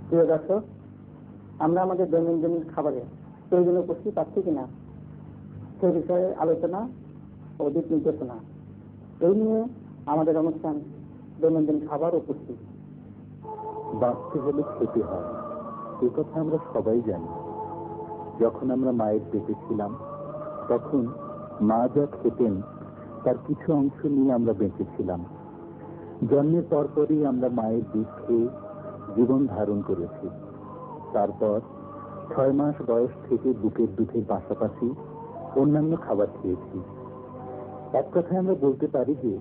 প্রিয় দর্শক, আমরা আমাদের দৈনন্দিন খাবারে প্রয়োজনীয় পুষ্টি পাচ্ছি কিনা সেই বিষয়ে আলোচনা ও দিক নির্দেশনা, এই নিয়ে আমাদের অনুষ্ঠান দৈনন্দিন খাবার ও পুষ্টি। বাঁচতে হলে খেতে হয়, এ কথা আমরা সবাই জানি। যখন আমরা মায়ের পেটে ছিলাম তখন মা যা খেতেন তার কিছু অংশ নিয়ে আমরা বেঁচেছিলাম। জন্মের পরপরই আমরা মায়ের দুধ খেয়ে জীবন ধারণ করেছি। তারপর 6 মাস বয়স থেকে বুকের দুধের পাশাপাশি অন্যান্য খাবার খেয়েছি। এক কথায় আমরা বলতে পারি যে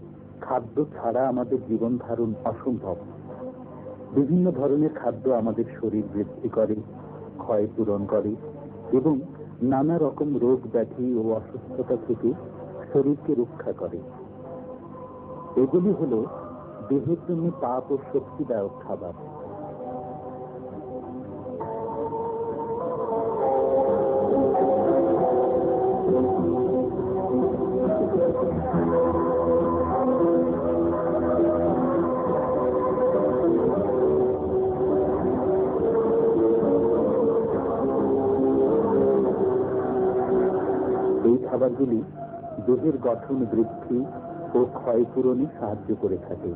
খাদ্য ছাড়া আমাদের জীবন ধারণ অসম্ভব। বিভিন্ন ধরনের খাদ্য আমাদের শরীর বৃদ্ধি করে, ক্ষয় পূরণ করে এবং নানা রকম রোগ ব্যাধি ও অসুস্থতা থেকে শরীরকে রক্ষা করে। এগুলি হলো দেহের জন্য তাপ ও শক্তিদায়ক খাবার। এই খাবারগুলি দেহের গঠন বৃদ্ধি ও ক্ষয়পূরণে সাহায্য করে থাকে।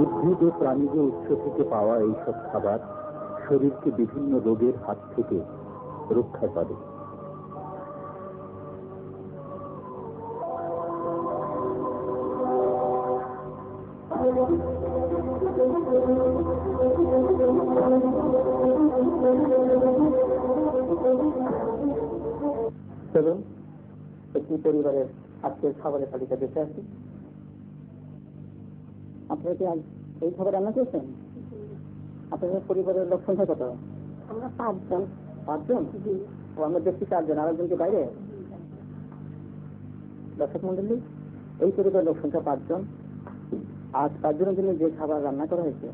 উদ্ভিদ ও প্রাণীজ উৎস থেকে পাওয়া এইসব খাবার শরীরকে বিভিন্ন রোগের হাত থেকে রক্ষা করে। চলুন একটি পরিবারের আজকের খাবারের তালিকা দেখে আসি। আপনারা কি আজ এই খাবার রান্না করেছেন? আপনাদের পরিবারের লোক সংখ্যা কত? আমরা 5 জন। 5 জন? ও, আমরা দেখছি 4 জন, আরেকজনকে বাইরে। দর্শক মন্ডলী, এই পরিবারের লোক সংখ্যা 5 জন। আজ 5 জনের জন্য যে খাবার রান্না করা হয়েছে,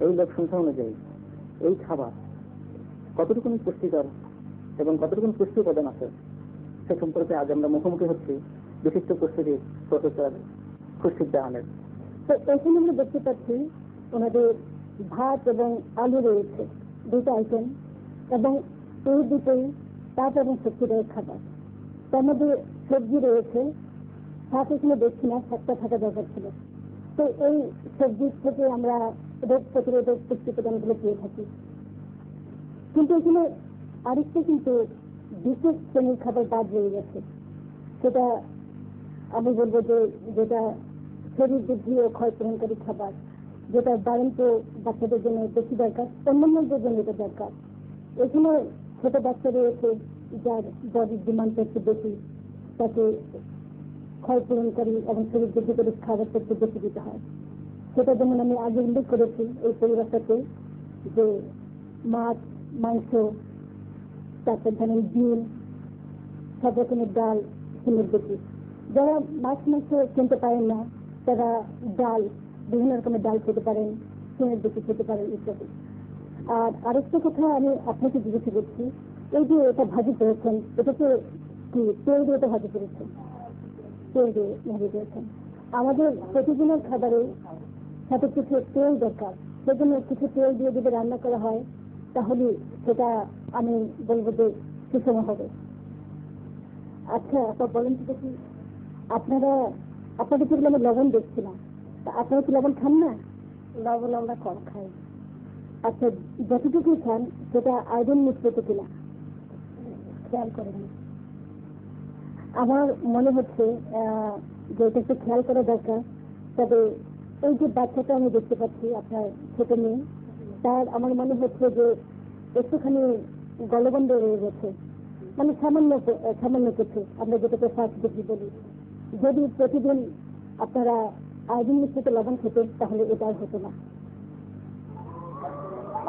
এই লোক সংখ্যা অনুযায়ী এই খাবার কতটুকু পুষ্টিকর এবং কতটুকু পুষ্টি উপাদান আছে সে সম্পর্কে আজ আমরা মুখোমুখি হচ্ছি বিশিষ্ট পুষ্টিবিদ প্রফেসর খুরশিদ জাহানের। তো এখানে আমরা দেখতে পাচ্ছি ওনাদের ভাত এবং আলু রয়েছে, 2টা আইটেম, এবং এই দুটোই তাপ এবং শক্তিদায়ক খাবার। তার মধ্যে সবজি রয়েছে, শাক এখানে দেখছি না, শাকটা থাকা দরকার ছিল। তো এই সবজির থেকে আমরা রোগ প্রতিরোধক পুষ্টি উপাদানগুলো পেয়ে থাকি। কিন্তু এখানে আরেকটা কিন্তু বিশেষ শ্রেণীর খাবার বাদ রয়ে গেছে। সেটা আমি বলবো যে যেটা শরীর বৃদ্ধি ও ক্ষয় পূরণকারী খাবার, যেটা বাড়ন্ত বাচ্চাদের জন্য বেশি দরকার, অন্যান্যদের জন্য এটা দরকার। এখানে ছোট বাচ্চা রয়েছে যার বডির ডিমান্ড একটু বেশি, তাকে ক্ষয় পূরণকারী এবং শরীর বৃদ্ধি করে খাবার একটু বেশি দিতে হয়। সেটা যেমন আমি আগে উল্লেখ করেছি এই পরিবারটাতে, যে মাছ, মাংস, তারপর ধরেন ডিম, সব রকমের ডাল, সিমের বেশি। যারা মাছ মাংস কিনতে পারেন না তারা ডাল, বিভিন্ন রকমের ডাল খেতে পারেন, সিমের বেশি খেতে পারেন ইত্যাদি। আর আরেকটা কথা আমি আপনাকে জিজ্ঞেস করছি, এই যে এটা ভাজি করেছেন, এটাকে কি তেল দিয়ে এটা ভাজি করেছেন? তেল দিয়ে ভাজি করেছেন। আমাদের প্রতিদিনের খাবারে সাথে কিছু তেল দরকার, সেজন্য কিছু তেল দিয়ে যদি রান্না করা হয় তাহলে সেটা আমি বলবো যে সুষম হবে। আচ্ছা, আপনার বলেন তো দেখি, আপনাদের যেগুলো আমি লবণ দেখছি না, আপনারা কি লবণ খান না? লবণ আমরা কম খাই। আচ্ছা, যতটুকু খান সেটা আয়রন মিশ্রিত কিনা খেয়াল করেন। আমার মনে হচ্ছে যে এটা একটু খেয়াল করা দরকার। তবে এই যে বাচ্চাটা আমি দেখতে পাচ্ছি আপনার ছোট মেয়ে, তার আমার মনে হচ্ছে যে একটুখানি গলগন্ড রয়ে গেছে, মানে সামান্য কিছু, আমরা যেটাকে ফার্স্ট ডিগ্রি বলি। যদি প্রতিদিন আপনারা আয়োডিন মিশ্রিত লবণ খেতেন তাহলে এটা আর হতো না।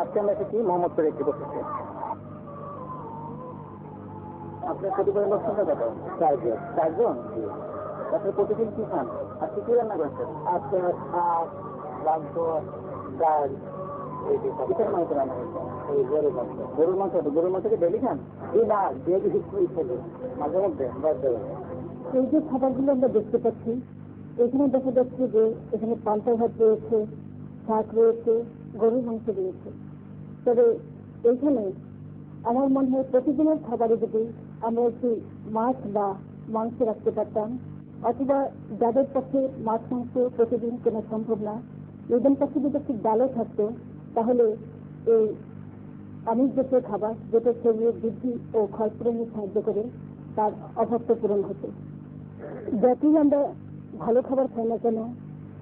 আজকে আমরা এসেছি মোহাম্মদপুর একটি বসেছে। আপনার কতিপয় লোক সংখ্যা কত? 4 জন। 4 জন? আপনার প্রতিদিন কি খান? আজকে কি রান্না করেছেন? আজকে ভাত, মাংস, ডাল, কিসের মাংস রান্না করেছেন? এই গরুর মাংস। গরুর মাংস? গরুর মাংস কি ডেলি খান? এই না, ডেলি হিস্ট্রি খেলে মাঝে মধ্যে এই যে খাবারগুলো আমরা দেখতে পাচ্ছি, এখানে দেখা যাচ্ছে যে এখানে পান্তা ভাত রয়েছে, শাক রয়েছে, গরুর মাংস রয়েছে। তবে এইখানে আমার মনে হয় প্রতিদিনের খাবারে যদি আমরা একটু মাছ বা মাংস রাখতে পারতাম, অথবা যাদের পক্ষে মাছ মাংস প্রতিদিন কেনা সম্ভব না, এদের পক্ষে যদি একটু ডালও থাকতো, তাহলে এই আমিষ জাতীয় খাবার যেটা শরীরের বৃদ্ধি ও ক্ষয়পূরণে সাহায্য করে তার অভাবটা পূরণ হতো। যতই আমরা ভালো খাবার খাই না কেন,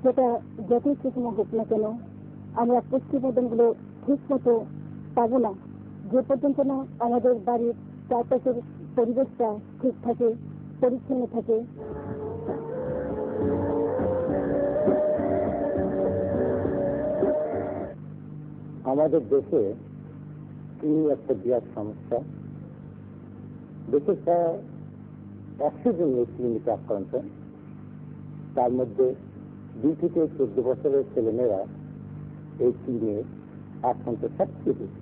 সেটা যতই সুষম হোক না কেন, আমরা পুষ্টি উপাদানগুলো ঠিক মতো পাবো না যে পর্যন্ত না আমাদের বাড়ির চারপাশের পরিবেশটা ঠিক থাকে, পরিচ্ছন্ন থাকে। আমাদের দেশে কৃমি একটা বিরাট সমস্যা। দেশে প্রায় 100 জন এই কৃমিতে আক্রান্ত। তার মধ্যে 2 থেকে 14 বছরের ছেলেমেয়েরা এই কৃমির আক্রান্ত সবচেয়ে বেশি।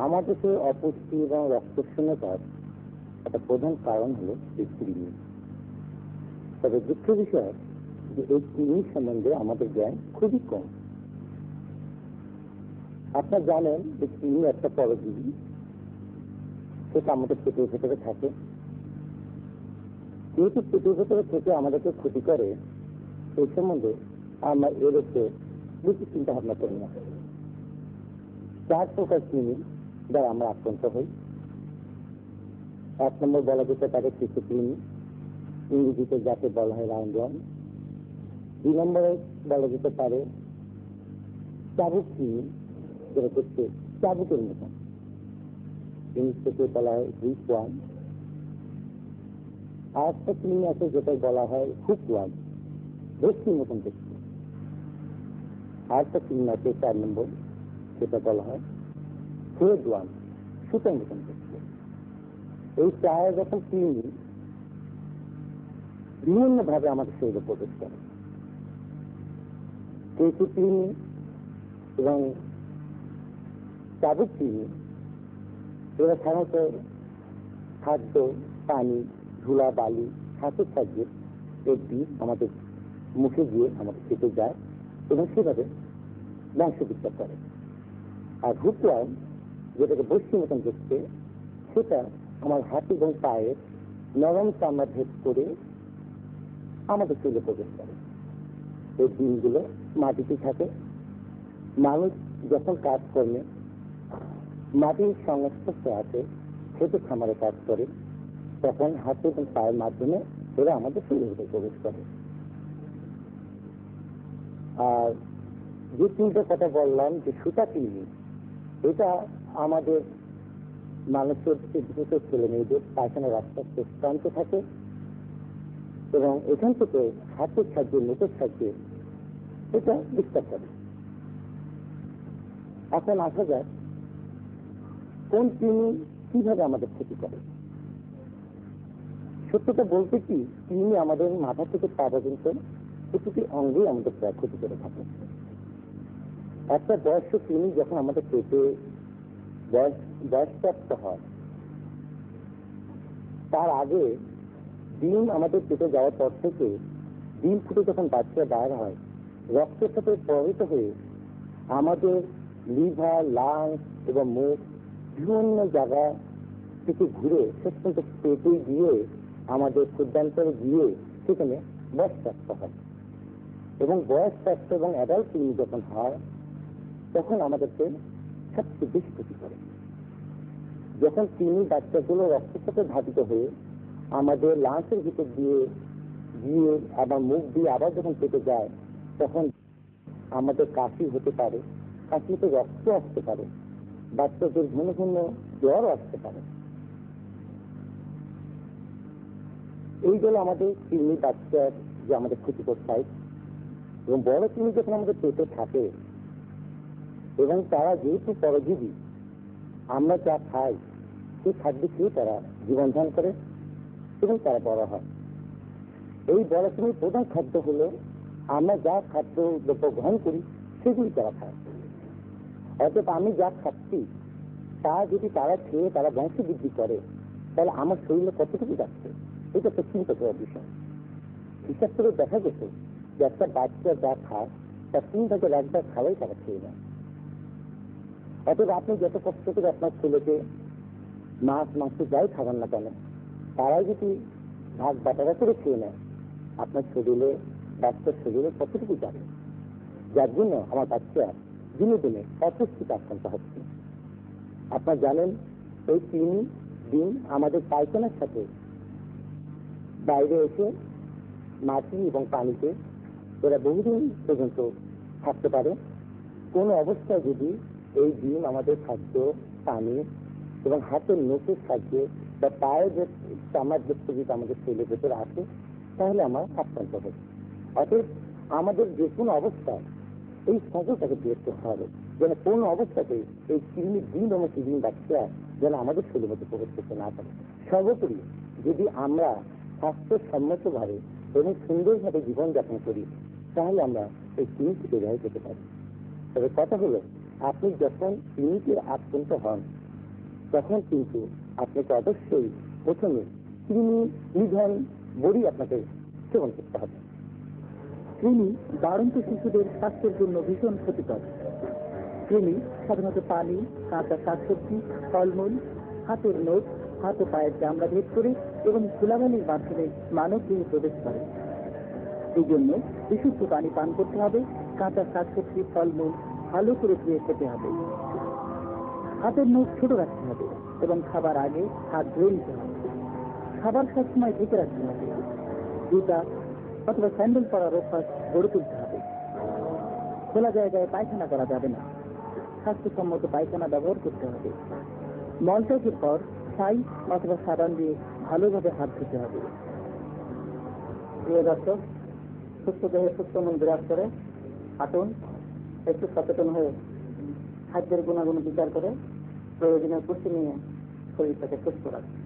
আমার দেশে অপুষ্টি এবং রক্তশূন্যতার একটা প্রধান কারণ হলো এই কৃমি। তবে দুঃখের বিষয় যে এই কৃমি সম্বন্ধে আমাদের জ্ঞান খুবই কম। আপনারা জানেন যে কৃমি একটা পরজীবী, সেটা আমাদের পেটের ভেতরে থাকে। যেহেতু পেটের ভেতরে থেকে আমাদেরকে ক্ষতি করে, সেই সম্বন্ধে আমরা এর উপরে বেশি চিন্তা ভাবনা করি না। 4 প্রকার কৃমি দ্বারা আমরা আক্রান্ত হই। 1 নম্বর বলা যেতে পারে কৃমি, ইংরেজিতে যাকে বলা হয় রাউন্ডওয়ার্ম। 2 নম্বরে বলা যেতে পারে চাবুক কৃমি, যেটা হচ্ছে চাবুকের মতন, ইংরেজিতে বলা হয় হুকওয়ার্ম। আর একটা কৃমি আছে যেটা বলা হয় হুকওয়ার্ম, রশ্মির মতন দেখতে। আর একটা কৃমি আছে 4 নম্বর, সেটা বলা হয় থ্রেডওয়ার্ম, সুতার মতন দেখতে। এই 4 রকম কৃমি বিভিন্ন ভাবে আমাদের শরীরে প্রবেশ করে। কেঁচু কৃমি এবং চাবুক কৃমি এরা সাধারণত খাদ্য, পানি, ধুলা, বালি, ঘাসের সাহায্যে এর বীজ আমাদের মুখে গিয়ে আমাদের পেটে যায় এবং সেভাবে বংশ বিস্তার করে। আর হুকওয়ার্ম, যেটাকে বস্তির মতন দেখতে, সেটা আমার হাত এবং পায়ের নরম চামড়া ভেদ করে আমাদের শরীরে প্রবেশ করে। এই ডিমগুলো মাটিতে থাকে। মানুষ যখন কাজ করলে মাটির সংস্পর্শে আছে, খেতে খামারে কাজ করে, তখন হাত এবং পায়ের মাধ্যমে এরা আমাদের শরীরে প্রবেশ করে। আর যে 3টা কথা বললাম যে সুতা কৃমি, এটা আমাদের মানুষের দ্রুত ছেলে মেয়েদের পায়খানার রাস্তার শেষ প্রান্তে থাকে এবং এখান থেকে হাতের সাহায্যে, মুখের সাহায্যে এটা বিস্তার করে। এখন আসা যায় কোন কৃমি কিভাবে আমাদের ক্ষতি করে। সত্যতা বলতে কি, কৃমি আমাদের মাথা থেকে পা পর্যন্ত প্রতিটি অঙ্গেই আমাদের প্রায় ক্ষতি করে থাকে। একটা বয়স্ক কৃমি যখন আমাদের পেটে বয়সপ্রাপ্ত হয়, তার আগে ডিম আমাদের পেটে যাওয়ার পর থেকে ডিম ফুটে যখন বাচ্চা বাইর হয়, রক্তের সাথে প্রভাবিত হয়ে আমাদের লিভার, লাংস এবং মুখ বিভিন্ন জায়গা থেকে ঘুরে শেষ পর্যন্ত পেটে গিয়ে আমাদের ক্ষুদ্রান্তরে গিয়ে সেখানে বয়সপ্রাপ্ত হয়। এবং বয়সপ্রাপ্ত এবং অ্যাডাল্ট কৃমি যখন হয়, তখন আমাদেরকে সবচেয়ে বেশি ক্ষতি করে। যখন কৃমি বাচ্চাগুলো রক্তের সাথে ধাবিত হয়ে আমাদের লাংসের ভিতর দিয়ে গিয়ে আবার মুখ দিয়ে আবার যখন পেটে যায়, তখন আমাদের কাশি হতে পারে, কাশিতে রক্ত আসতে পারে, বাচ্চাদের ঘন ঘন জ্বর আসতে পারে। এইগুলো আমাদের কৃমি বাচ্চার যে আমাদের ক্ষতিকর সাইড, এবং বড় কৃমি যখন আমাদের পেটে থাকে এবং তারা যেহেতু পরজীবী, আমরা যা খাই সেই খাদ্য খেয়ে তারা জীবন ধারণ করে এবং তারা বড় হয়। এই বড় কৃমির প্রধান খাদ্য হলো আমরা যা খাদ্য দ্রব্য গ্রহণ করি সেগুলি তারা খায়। অর্থাৎ আমি যা খাচ্ছি তা যদি তারা খেয়ে তারা বংশ বৃদ্ধি করে, তাহলে আমার শরীরে কতটুকু যাচ্ছে, এটা একটা চিন্তা করার বিষয়। হিসাব করে দেখা গেছে যে একটা বাচ্চা যা খায় তার 3 ভাগের 1 ভাগ খাওয়াই তারা খেয়ে নেয়। অতএব আপনি যত কষ্ট করে আপনার ছেলেকে মাছ মাংস যাই খাবেন না কেন, তারাই যদি ভাগ বাটারা করে খেয়ে নেয়, আপনার শরীরে বাচ্চার শরীরে কতটুকু যাবে, যার জন্য আমার বাচ্চা দিনে দিনে অপুষ্টিতে আক্রান্ত হচ্ছে। আপনারা জানেন এই 3 দিন আমাদের পায়খানার সাথে বাইরে এসে মাটি এবং পানিতে এরা বহুদিন পর্যন্ত থাকতে পারে। কোন অবস্থায় যদি এই ডিম আমাদের খাদ্য, পানি এবং হাতের নখের সাহায্যে বা পায়ের যে চামার যুক্ত যদি আমাদের শরীরের ভেতরে আসে, তাহলে আমার আক্রান্ত হবে। অর্থাৎ আমাদের যে কোনো অবস্থায় এই সংকটটাকে বের করতে হবে, যেন কোন অবস্থাতে এই কৃমির ডিম এবং কৃমি বাচ্চা যেন আমাদের শরীরের মধ্যে প্রবেশ করতে না পারে। সর্বোপরি যদি আমরা স্বাস্থ্যসম্মতভাবে এবং সুন্দরভাবে জীবনযাপন করি, তাহলে আমরা এই কৃমি থেকে বের হয়ে যেতে পারি। তবে কথা হলো, আপনি যখন কৃমিতে আক্রান্ত হন তখন কিন্তু আপনাকে অবশ্যই প্রথমে কৃমি নিধন বড়ি আপনাকে সেবন করতে হবে। কৃমি বাড়ন্ত শিশুদের স্বাস্থ্যের জন্য ভীষণ ক্ষতিকর। কৃমি সাধারণত পানি, কাঁচা শাকসবজি, ফলমূল, হাতের নখ, হাত ও পায়ের চামড়া ভেদ করে এবং ধুলাবালির মাধ্যমে মানব দেহে প্রবেশ করে। এই জন্য বিশুদ্ধ পানি পান করতে হবে, কাঁচা শাকসবজি, ফলমূল ভালো করে ধুয়ে খেতে হবে। হাতের নখ ছোট রাখতে হবে এবং খাবার আগে হাত ধুয়ে নিতে হবে। খাবার সবসময় ঢেকে রাখতে হবে। জুতা অথবা স্যান্ডেল পরার অভ্যাস গড়ে তুলতে হবে। খোলা জায়গায় পায়খানা করা যাবে না। স্বাস্থ্যসম্মত পায়খানা ব্যবহার করতে হবে। মলত্যাগের পর ছাই অথবা সাবান দিয়ে ভালোভাবে হাত ধুতে হবে। প্রিয় দর্শক, সুস্থ দেহে সুস্থ মন বিরাজ করে। হাঁটুন, একটু সচেতন হয়ে খাদ্যের গুণাগুণ বিচার করে প্রয়োজনীয় পুষ্টি নিয়ে শরীরটাকে সুস্থ রাখুন।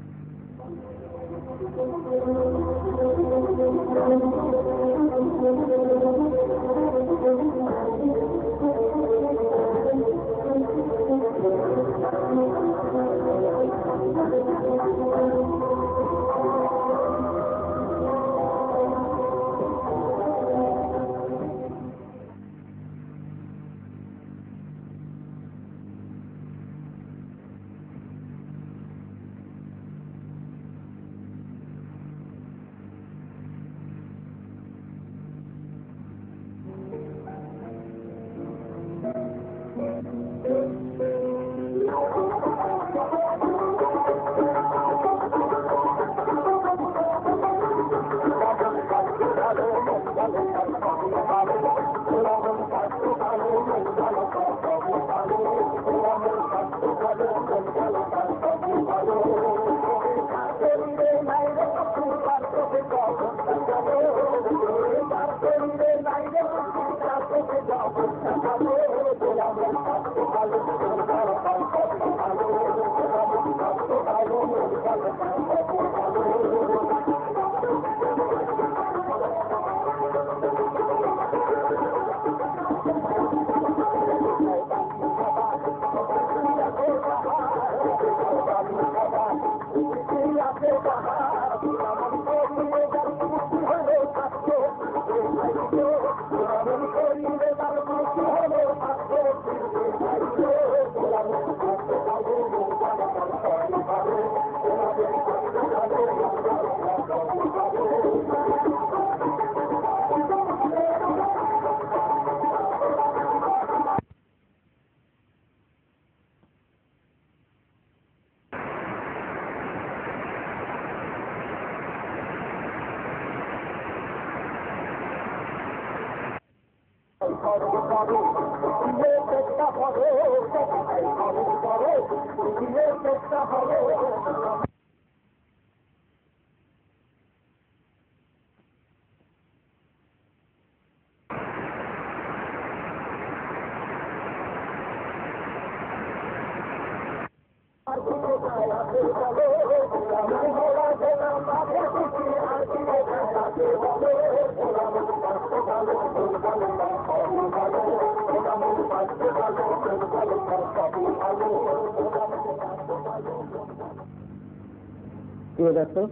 প্রিয় দর্শক,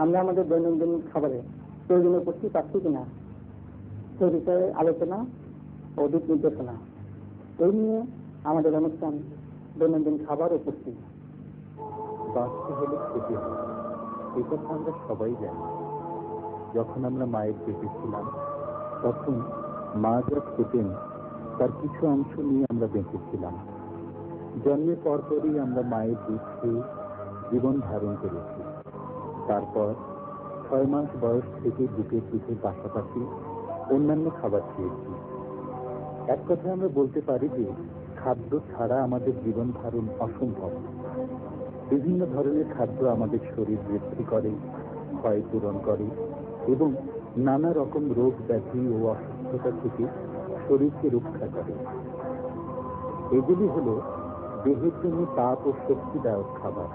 আমরা আমাদের দৈনন্দিন খাবারে প্রয়োজনীয় পুষ্টি পাচ্ছি কিনা সেই বিষয়ে আলোচনা ও দিক নির্দেশনা এই নিয়ে আমাদের অনুষ্ঠান দৈনন্দিন খাবার ও পুষ্টি। বাঁচতে হলে খেতে হয়, এই কথা আমরা সবাই জানি। যখন আমরা মায়ের পেটে ছিলাম তখন মা যা খেতেন তার কিছু অংশ নিয়ে আমরা বেঁচেছিলাম। জন্মের পরপরই আমরা মায়ের দুধ খেয়ে জীবন ধারণ করেছি। তারপর 6 মাস বয়স থেকে বুকের পিঠের পাশাপাশি অন্যান্য খাবার খেয়েছি। এক কথায় আমরা বলতে পারি যে খাদ্য ছাড়া আমাদের জীবন ধারণ অসম্ভব। বিভিন্ন ধরনের খাদ্য আমাদের শরীর বৃদ্ধি করে, ক্ষয় পূরণ করে এবং নানা রকম রোগ ব্যাধি ও অসুস্থতা থেকে শরীরকে রক্ষা করে। এগুলি হল দেহের জন্য তাপ ও শক্তিদায়ক খাবার।